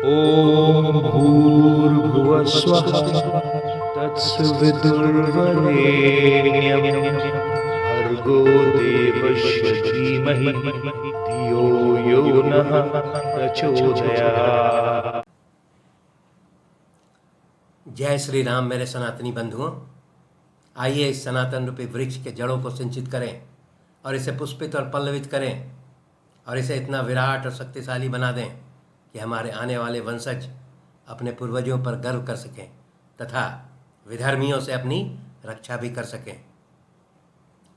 ॐ भूर्भुवः स्वः तत्सवितुर्वरेण्यं भर्गो देवस्य धीमहि धियो यो नः प्रचोदयात्। जय श्री राम मेरे सनातनी बंधुओं। आइए इस सनातन रूपी वृक्ष के जड़ों को सिंचित करें और इसे पुष्पित और पल्लवित करें और इसे इतना विराट और शक्तिशाली बना दें कि हमारे आने वाले वंशज अपने पूर्वजों पर गर्व कर सकें तथा विधर्मियों से अपनी रक्षा भी कर सकें।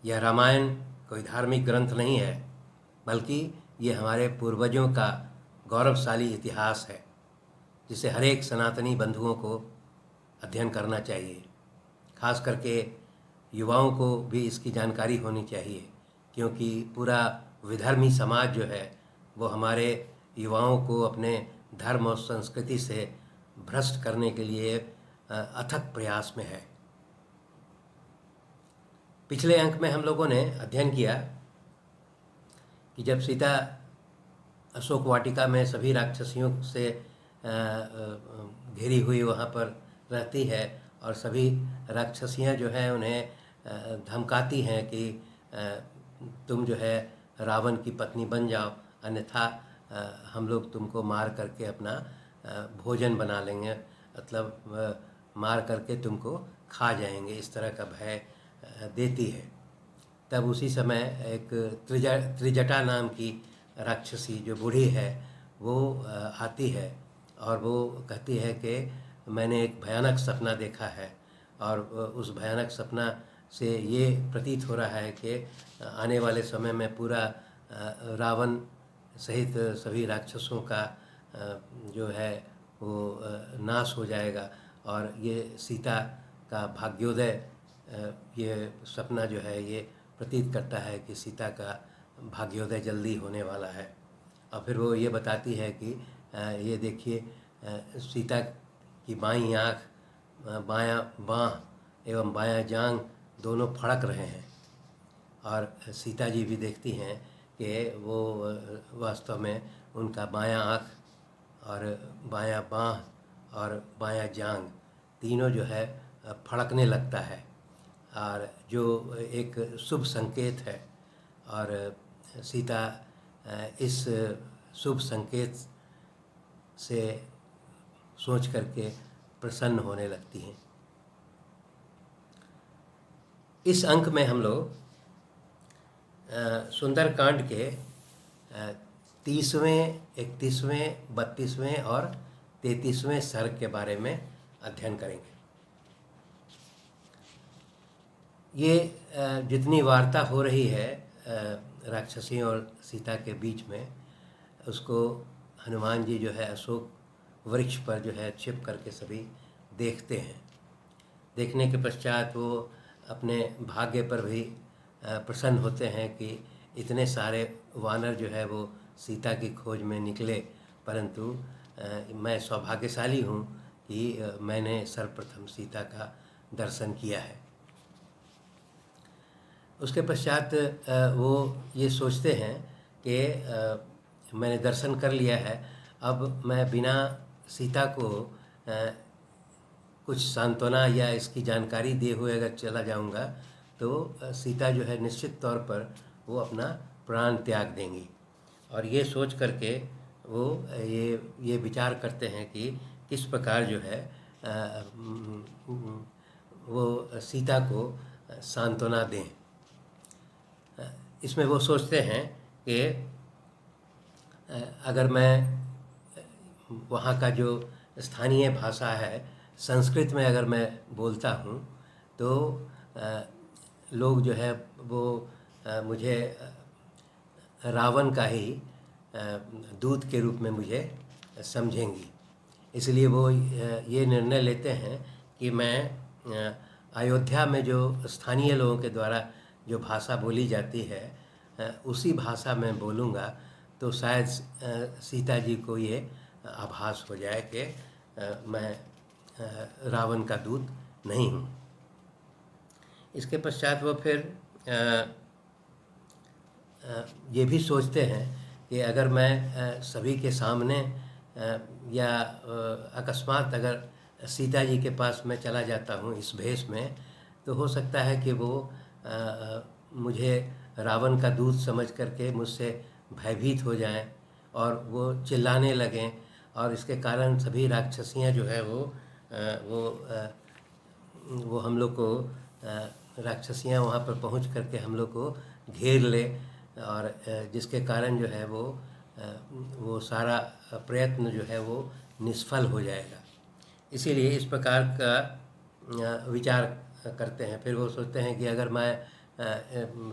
यह रामायण कोई धार्मिक ग्रंथ नहीं है, बल्कि ये हमारे पूर्वजों का गौरवशाली इतिहास है, जिसे हर एक सनातनी बंधुओं को अध्ययन करना चाहिए। खास करके युवाओं को भी इसकी जानकारी होनी चाहिए, क्योंकि पूरा विधर्मी समाज जो है वो हमारे युवाओं को अपने धर्म और संस्कृति से भ्रष्ट करने के लिए अथक प्रयास में है। पिछले अंक में हम लोगों ने अध्ययन किया कि जब सीता अशोक वाटिका में सभी राक्षसियों से घिरी हुई वहाँ पर रहती है और सभी राक्षसियाँ जो हैं उन्हें धमकाती हैं कि तुम जो है रावण की पत्नी बन जाओ, अन्यथा हम लोग तुमको मार करके अपना भोजन बना लेंगे, मतलब मार करके तुमको खा जाएंगे, इस तरह का भय देती है। तब उसी समय एक त्रिजटा नाम की राक्षसी जो बूढ़ी है वो आती है और वो कहती है कि मैंने एक भयानक सपना देखा है और उस भयानक सपना से ये प्रतीत हो रहा है कि आने वाले समय में पूरा रावण सहित सभी राक्षसों का जो है वो नाश हो जाएगा और ये सीता का भाग्योदय, ये सपना जो है ये प्रतीत करता है कि सीता का भाग्योदय जल्दी होने वाला है। और फिर वो ये बताती है कि ये देखिए, सीता की बाईं आँख, बायां बाँह एवं बायां जांघ दोनों फड़क रहे हैं और सीता जी भी देखती हैं कि वो वास्तव में उनका बायां आँख और बायां बाँह और बायां जांघ तीनों जो है फड़कने लगता है, और जो एक शुभ संकेत है। और सीता इस शुभ संकेत से सोच करके प्रसन्न होने लगती हैं। इस अंक में हम लोग सुंदरकांड के 30वें, 31वें, 32वें और 33वें सर्ग के बारे में अध्ययन करेंगे। ये जितनी वार्ता हो रही है राक्षसी और सीता के बीच में, उसको हनुमान जी जो है अशोक वृक्ष पर जो है छिप करके सभी देखते हैं। देखने के पश्चात वो अपने भाग्य पर भी प्रसन्न होते हैं कि इतने सारे वानर जो है वो सीता की खोज में निकले, परंतु मैं सौभाग्यशाली हूँ कि मैंने सर्वप्रथम सीता का दर्शन किया है। उसके पश्चात वो ये सोचते हैं कि मैंने दर्शन कर लिया है, अब मैं बिना सीता को कुछ सांत्वना या इसकी जानकारी दिए हुए अगर चला जाऊंगा तो सीता जो है निश्चित तौर पर वो अपना प्राण त्याग देंगी। और ये सोच करके वो ये विचार करते हैं कि किस प्रकार जो है वो सीता को सांत्वना दें। इसमें वो सोचते हैं कि अगर मैं वहाँ का जो स्थानीय भाषा है संस्कृत में अगर मैं बोलता हूँ तो लोग जो है वो मुझे रावण का ही दूत के रूप में मुझे समझेंगी। इसलिए वो ये निर्णय लेते हैं कि मैं अयोध्या में जो स्थानीय लोगों के द्वारा जो भाषा बोली जाती है उसी भाषा में बोलूँगा, तो शायद सीता जी को ये आभास हो जाए कि मैं रावण का दूत नहीं हूँ। इसके पश्चात वो फिर ये भी सोचते हैं कि अगर मैं सभी के सामने या अकस्मात अगर सीता जी के पास मैं चला जाता हूँ इस भेष में, तो हो सकता है कि वो मुझे रावण का दूत समझ करके मुझसे भयभीत हो जाएं और वो चिल्लाने लगें, और इसके कारण सभी राक्षसियाँ जो है वो हम लोग को राक्षसियाँ वहाँ पर पहुँच करके हम लोग को घेर ले, और जिसके कारण जो है वो सारा प्रयत्न जो है वो निष्फल हो जाएगा। इसीलिए इस प्रकार का विचार करते हैं। फिर वो सोचते हैं कि अगर मैं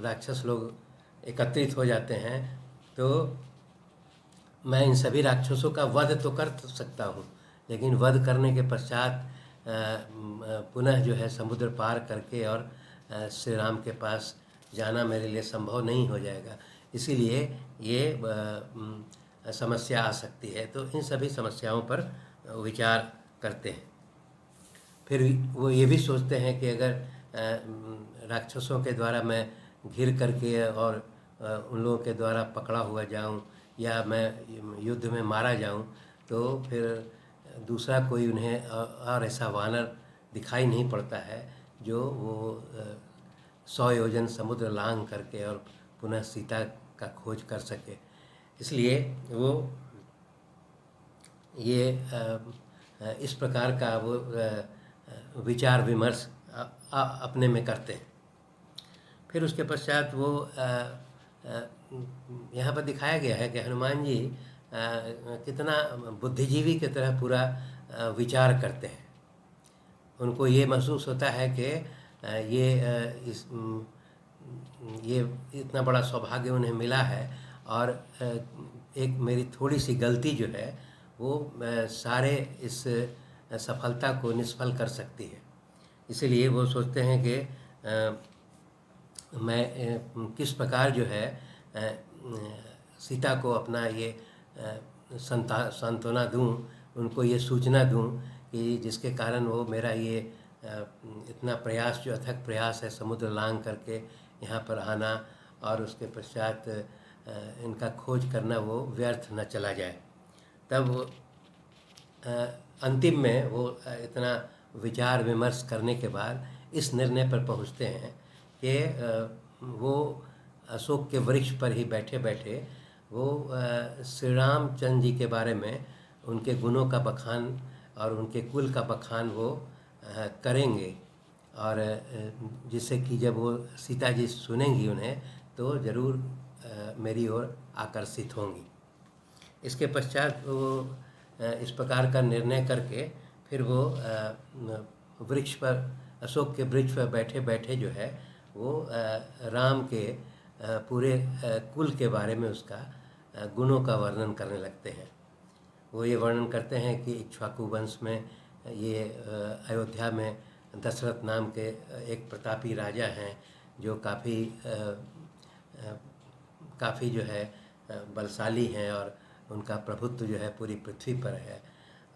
राक्षस लोग एकत्रित हो जाते हैं तो मैं इन सभी राक्षसों का वध तो कर सकता हूँ, लेकिन वध करने के पश्चात पुनः जो है समुद्र पार करके और श्री राम के पास जाना मेरे लिए संभव नहीं हो जाएगा। इसीलिए ये समस्या आ सकती है। तो इन सभी समस्याओं पर विचार करते हैं। फिर वो ये भी सोचते हैं कि अगर राक्षसों के द्वारा मैं घिर करके और उन लोगों के द्वारा पकड़ा हुआ जाऊं या मैं युद्ध में मारा जाऊं, तो फिर दूसरा कोई उन्हें और ऐसा वानर दिखाई नहीं पड़ता है जो वो 100 योजन समुद्र लांघ करके और पुनः सीता का खोज कर सके। इसलिए वो ये इस प्रकार का वो विचार विमर्श अपने में करते हैं। फिर उसके पश्चात वो यहाँ पर दिखाया गया है कि हनुमान जी कितना बुद्धिजीवी की तरह पूरा विचार करते हैं। उनको ये महसूस होता है कि ये इतना बड़ा सौभाग्य उन्हें मिला है, और एक मेरी थोड़ी सी गलती जो है वो सारे इस सफलता को निष्फल कर सकती है। इसीलिए वो सोचते हैं कि मैं किस प्रकार जो है सीता को अपना ये सांत्वना दूं, उनको ये सूचना दूं कि जिसके कारण वो मेरा ये इतना प्रयास, जो अथक प्रयास है समुद्र लांघ करके यहाँ पर आना और उसके पश्चात इनका खोज करना, वो व्यर्थ न चला जाए। तब अंतिम में वो इतना विचार विमर्श करने के बाद इस निर्णय पर पहुँचते हैं कि वो अशोक के वृक्ष पर ही बैठे बैठे वो श्री रामचंद्र जी के बारे में, उनके गुणों का बखान और उनके कुल का बखान वो करेंगे, और जिससे कि जब वो सीता जी सुनेंगी उन्हें तो ज़रूर मेरी ओर आकर्षित होंगी। इसके पश्चात वो इस प्रकार का निर्णय करके फिर वो वृक्ष पर, अशोक के वृक्ष पर बैठे बैठे जो है वो राम के पूरे कुल के बारे में, उसका गुणों का वर्णन करने लगते हैं। वो ये वर्णन करते हैं कि इक्ष्वाकु वंश में ये अयोध्या में दशरथ नाम के एक प्रतापी राजा हैं जो काफ़ी जो है बलशाली हैं, और उनका प्रभुत्व जो है पूरी पृथ्वी पर है,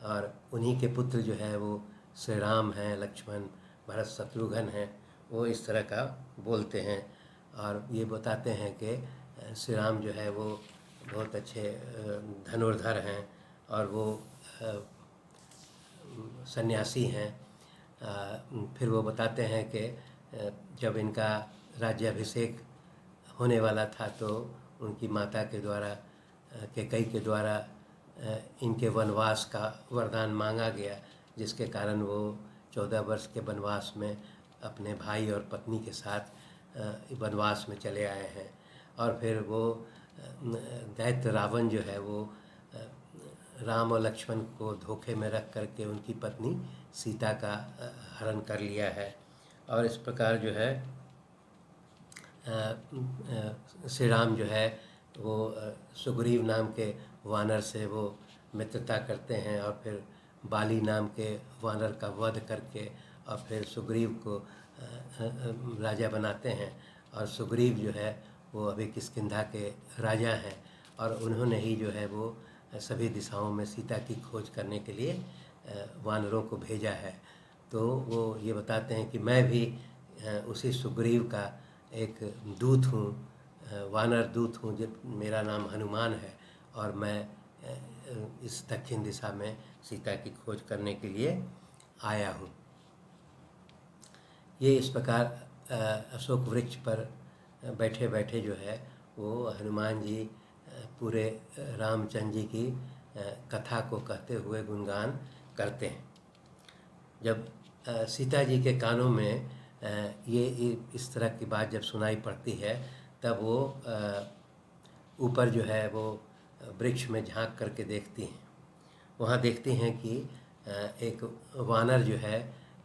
और उन्हीं के पुत्र जो है वो श्री राम हैं, लक्ष्मण, भरत, शत्रुघ्न हैं। वो इस तरह का बोलते हैं और ये बताते हैं कि श्री राम जो है वो बहुत अच्छे धनुर्धर हैं और वो सन्यासी हैं। फिर वो बताते हैं कि जब इनका राज्याभिषेक होने वाला था तो उनकी माता के द्वारा, कैकेयी के द्वारा इनके वनवास का वरदान मांगा गया, जिसके कारण वो 14 वर्ष के वनवास में अपने भाई और पत्नी के साथ वनवास में चले आए हैं। और फिर वो दैत्य रावण जो है वो राम और लक्ष्मण को धोखे में रख करके उनकी पत्नी सीता का हरण कर लिया है। और इस प्रकार जो है श्री राम जो है वो सुग्रीव नाम के वानर से वो मित्रता करते हैं और फिर बाली नाम के वानर का वध करके और फिर सुग्रीव को राजा बनाते हैं। और सुग्रीव जो है वो अभी किष्किंधा के राजा हैं और उन्होंने ही जो है वो सभी दिशाओं में सीता की खोज करने के लिए वानरों को भेजा है। तो वो ये बताते हैं कि मैं भी उसी सुग्रीव का एक दूत हूँ, वानर दूत हूँ, जब मेरा नाम हनुमान है और मैं इस दक्षिण दिशा में सीता की खोज करने के लिए आया हूँ। ये इस प्रकार अशोक वृक्ष पर बैठे बैठे जो है वो हनुमान जी पूरे रामचंद्र जी की कथा को कहते हुए गुणगान करते हैं। जब सीता जी के कानों में ये इस तरह की बात जब सुनाई पड़ती है, तब वो ऊपर जो है वो वृक्ष में झांक करके देखती हैं। वहाँ देखती हैं कि एक वानर जो है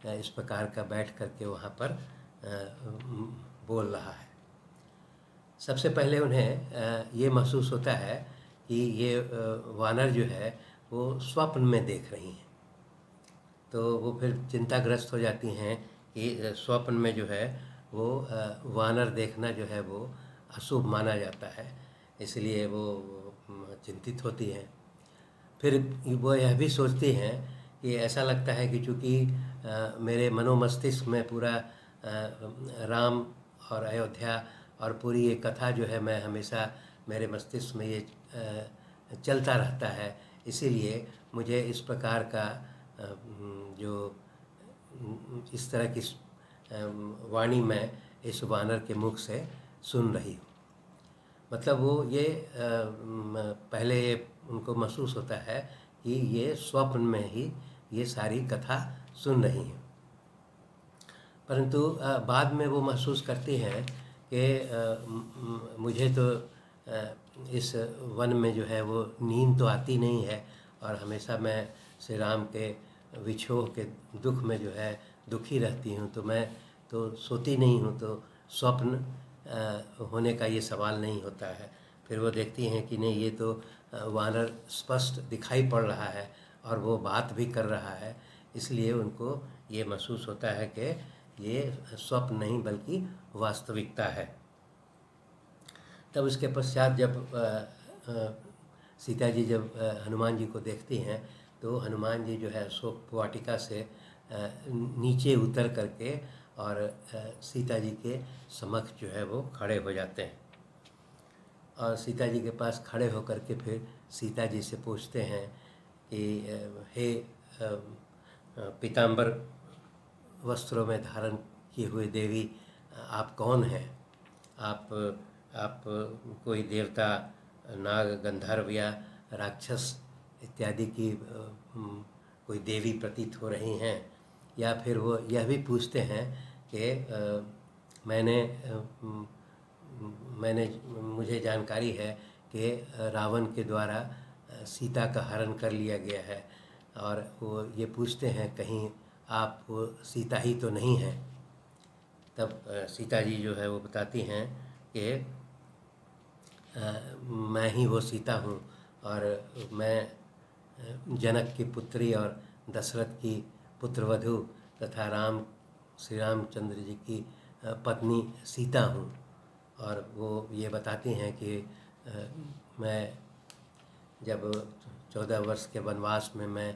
इस प्रकार का बैठ करके वहाँ पर बोल रहा है। सबसे पहले उन्हें ये महसूस होता है कि ये वानर जो है वो स्वप्न में देख रही हैं। तो वो फिर चिंताग्रस्त हो जाती हैं कि स्वप्न में जो है वो वानर देखना जो है वो अशुभ माना जाता है, इसलिए वो चिंतित होती हैं। फिर वो यह भी सोचती हैं कि ऐसा लगता है कि चूँकि मेरे मनोमस्तिष्क में पूरा राम और अयोध्या और पूरी ये कथा जो है मैं हमेशा मेरे मस्तिष्क में ये चलता रहता है, इसीलिए मुझे इस प्रकार का जो इस तरह की वाणी मैं इस वानर के मुख से सुन रही हूँ। मतलब वो ये पहले ये उनको महसूस होता है कि ये स्वप्न में ही ये सारी कथा सुन रही हैं, परंतु बाद में वो महसूस करती हैं कि मुझे तो इस वन में जो है वो नींद तो आती नहीं है और हमेशा मैं श्री राम के विछोह के दुख में जो है दुखी रहती हूँ, तो मैं तो सोती नहीं हूँ, तो स्वप्न होने का ये सवाल नहीं होता है। फिर वो देखती हैं कि नहीं, ये तो वानर स्पष्ट दिखाई पड़ रहा है और वो बात भी कर रहा है, इसलिए उनको ये महसूस होता है कि ये स्वप्न नहीं बल्कि वास्तविकता है। तब उसके पश्चात जब सीता जी जब हनुमान जी को देखती हैं, तो हनुमान जी जो है अशोक वाटिका से नीचे उतर करके और सीता जी के समक्ष जो है वो खड़े हो जाते हैं और सीता जी के पास खड़े होकर के फिर सीता जी से पूछते हैं कि हे पीताम्बर वस्त्रों में धारण किए हुए देवी, आप कौन हैं? आप कोई देवता, नाग, गंधर्व या राक्षस इत्यादि की कोई देवी प्रतीत हो रही हैं? या फिर वो यह भी पूछते हैं कि मुझे जानकारी है कि रावण के द्वारा सीता का हरण कर लिया गया है, और वो ये पूछते हैं कहीं आप वो सीता ही तो नहीं हैं। तब सीता जी जो है वो बताती हैं कि मैं ही वो सीता हूँ और मैं जनक की पुत्री और दशरथ की पुत्रवधू तथा श्री रामचंद्र जी की पत्नी सीता हूँ। और वो ये बताती हैं कि मैं जब 14 वर्ष के वनवास में मैं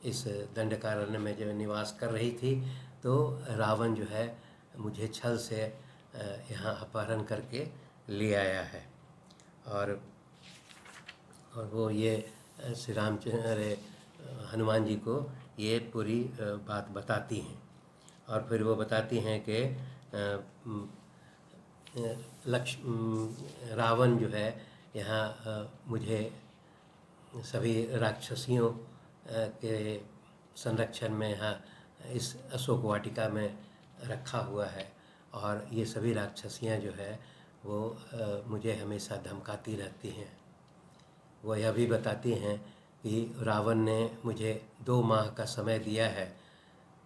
इस दंडकारण्य में जब निवास कर रही थी, तो रावण जो है मुझे छल से यहाँ अपहरण करके ले आया है। और वो ये श्री रामचंद्र हनुमान जी को ये पूरी बात बताती हैं। और फिर वो बताती हैं कि रावण जो है यहाँ मुझे सभी राक्षसियों के संरक्षण में यहाँ इस अशोक वाटिका में रखा हुआ है, और ये सभी राक्षसियाँ जो है वो मुझे हमेशा धमकाती रहती हैं। वो यह भी बताती हैं कि रावण ने मुझे 2 माह का समय दिया है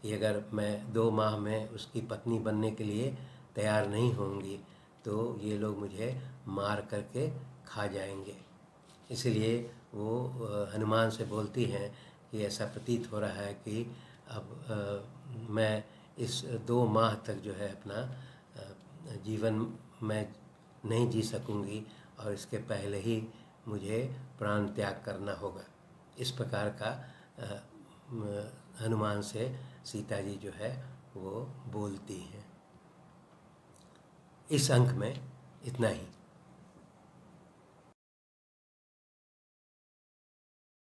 कि अगर मैं 2 माह में उसकी पत्नी बनने के लिए तैयार नहीं होंगी तो ये लोग मुझे मार करके खा जाएंगे। इसलिए वो हनुमान से बोलती हैं कि ऐसा प्रतीत हो रहा है कि अब मैं इस 2 माह तक जो है अपना जीवन मैं नहीं जी सकूंगी और इसके पहले ही मुझे प्राण त्याग करना होगा। इस प्रकार का हनुमान से सीता जी जो है वो बोलती हैं। इस अंक में इतना ही।